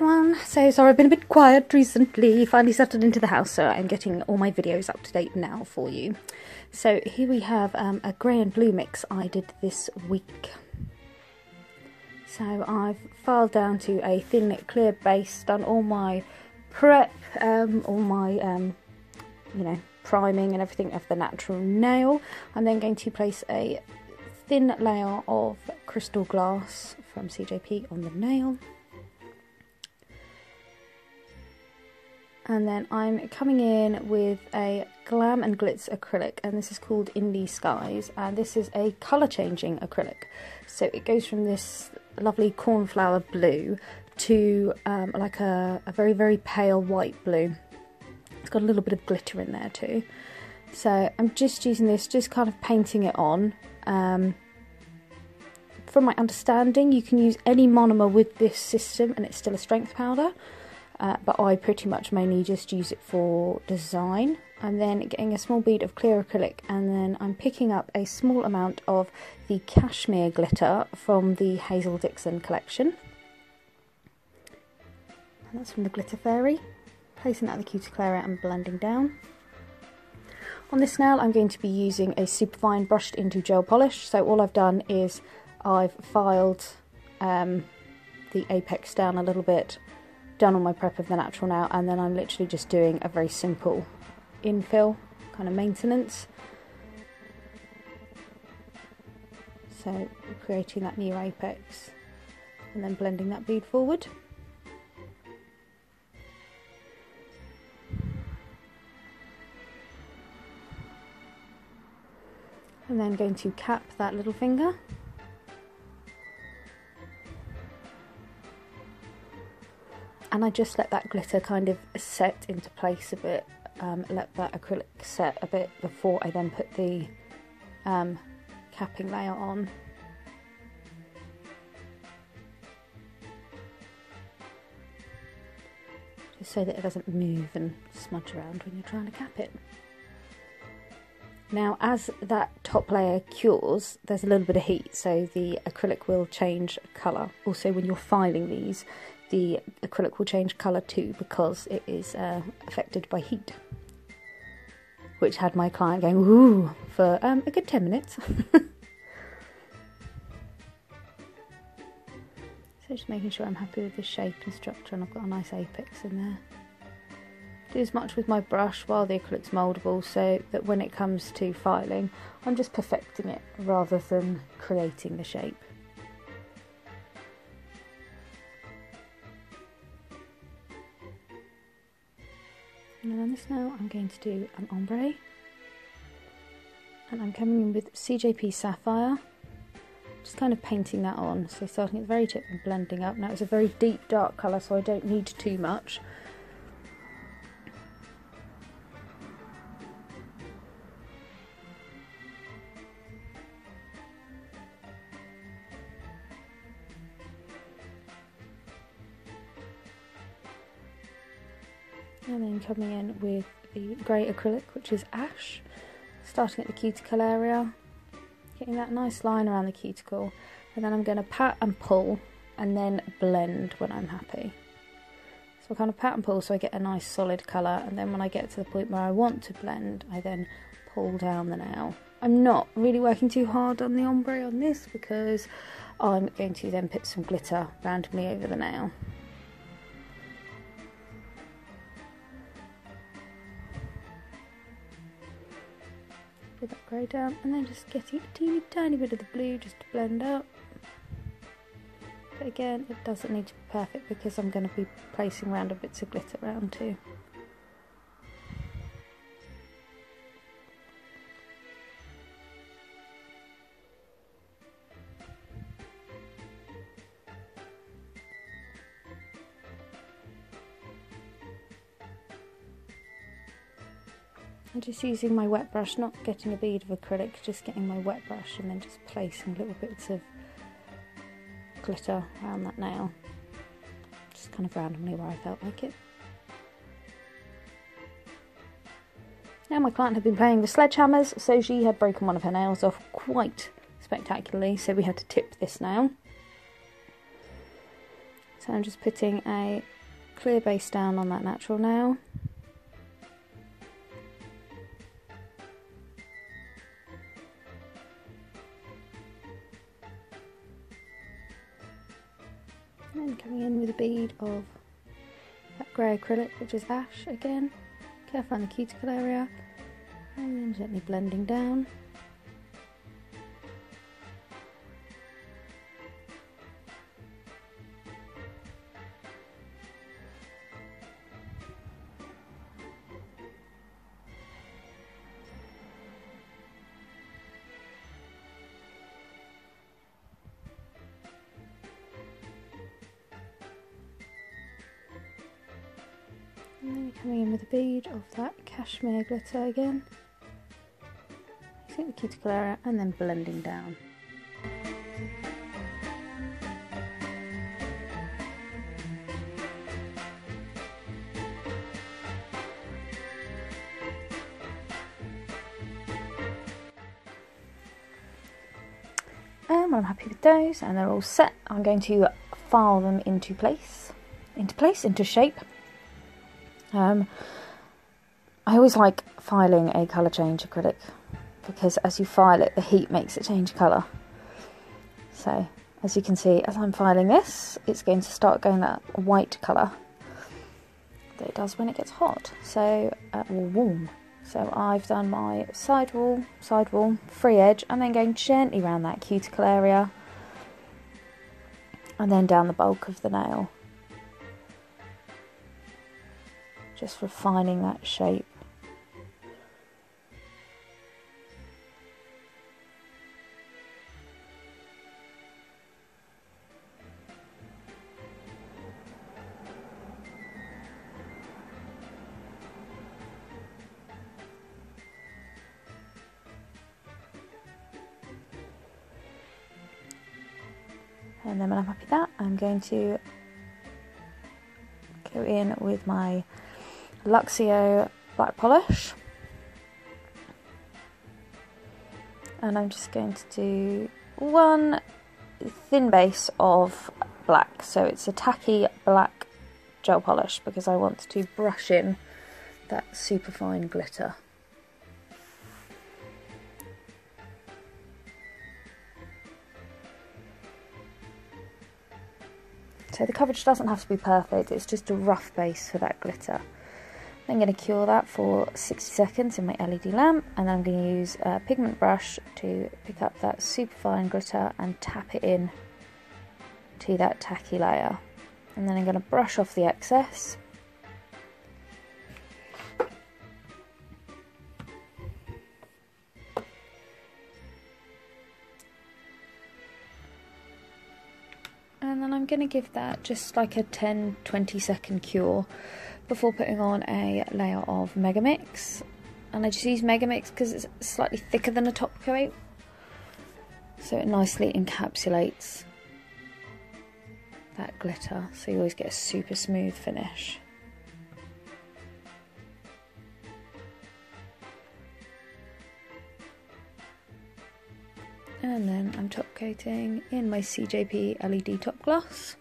everyone, so sorry I've been a bit quiet recently, finally settled into the house, so I'm getting all my videos up to date now for you. So here we have a grey and blue mix I did this week. So I've filed down to a thin clear base, done all my prep, all my you know, priming and everything of the natural nail. I'm then going to place a thin layer of Crystal Glass from CJP on the nail. And then I'm coming in with a Glam and Glitz acrylic, and this is called Indi-Skies, and this is a colour changing acrylic. So it goes from this lovely cornflower blue to like a very, very pale white blue. It's got a little bit of glitter in there too. So I'm just using this, just kind of painting it on. From my understanding, you can use any monomer with this system and it's still a strength powder. But I pretty much mainly just use it for design. I'm then getting a small bead of clear acrylic, and then I'm picking up a small amount of the Cashmere glitter from the Hazel Dixon collection. And that's from the Glitter Fairy. Placing that in the cuticle area and blending down. On this nail I'm going to be using a superfine brushed into gel polish. So all I've done is I've filed the apex down a little bit, done all my prep of the natural nail, and then I'm literally just doing a very simple infill kind of maintenance. So creating that new apex and then blending that bead forward. And then going to cap that little finger. And I just let that glitter kind of set into place a bit, let that acrylic set a bit before I then put the capping layer on. Just so that it doesn't move and smudge around when you're trying to cap it. Now, as that top layer cures, there's a little bit of heat, so the acrylic will change colour. Also, when you're filing these, the acrylic will change colour too, because it is affected by heat. Which had my client going, ooh, for a good 10 minutes. So just making sure I'm happy with the shape and structure, and I've got a nice apex in there. Do as much with my brush while the acrylic's mouldable, so that when it comes to filing, I'm just perfecting it rather than creating the shape. And then on this now I'm going to do an ombre, and I'm coming in with CJP Sapphire, just kind of painting that on, so starting at the very tip and blending up. Now it's a very deep dark colour, so I don't need too much. And then coming in with the grey acrylic, which is Ash, starting at the cuticle area, getting that nice line around the cuticle, and then I'm going to pat and pull and then blend when I'm happy. So I kind of pat and pull so I get a nice solid colour, and then when I get to the point where I want to blend, I then pull down the nail. I'm not really working too hard on the ombre on this because I'm going to then put some glitter randomly over the nail. With that grey down, and then just getting a teeny tiny bit of the blue just to blend up. But again, it doesn't need to be perfect because I'm going to be placing random bits of glitter around too. I'm just using my wet brush, not getting a bead of acrylic, just getting my wet brush and then just placing little bits of glitter around that nail. Just kind of randomly where I felt like it. Now my client had been playing with sledgehammers, so she had broken one of her nails off quite spectacularly, so we had to tip this nail. So I'm just putting a clear base down on that natural nail. And then coming in with a bead of that grey acrylic, which is ash again. Careful on the cuticle area, and then gently blending down. And then coming in with a bead of that Cashmere glitter again, using the cuticle area and then blending down. And when I'm happy with those and they're all set, I'm going to file them into shape. I always like filing a colour change acrylic because as you file it, the heat makes it change colour. So as you can see, as I'm filing this, it's going to start going that white colour that it does when it gets hot, or warm. So I've done my side wall, free edge, and then going gently around that cuticle area and then down the bulk of the nail. Just refining that shape. And then when I'm happy with that, I'm going to go in with my xoxo black polish, and I'm just going to do one thin base of black, so it's a tacky black gel polish because I want to brush in that super fine glitter. So the coverage doesn't have to be perfect, it's just a rough base for that glitter. I'm going to cure that for 60 seconds in my LED lamp, and then I'm going to use a pigment brush to pick up that super fine glitter and tap it in to that tacky layer. And then I'm going to brush off the excess. And then I'm going to give that just like a 10-20 second cure before putting on a layer of Megamix. And I just use Megamix because it's slightly thicker than a top coat, so it nicely encapsulates that glitter, so you always get a super smooth finish. And then I'm top coating in my CJP LED top gloss.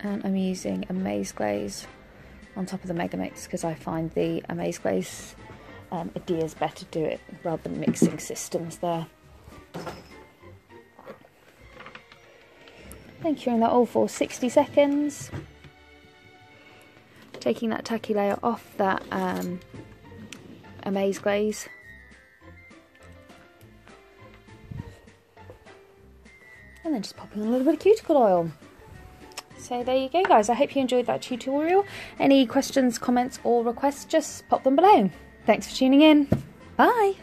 And I'm using Amaze Glaze on top of the Megamix because I find the Amaze Glaze adheres better to it rather than mixing systems there. Then curing that all for 60 seconds. Taking that tacky layer off that Amaze Glaze. And then just popping on a little bit of cuticle oil. So there you go guys, I hope you enjoyed that tutorial. Any questions, comments or requests, just pop them below. Thanks for tuning in. Bye!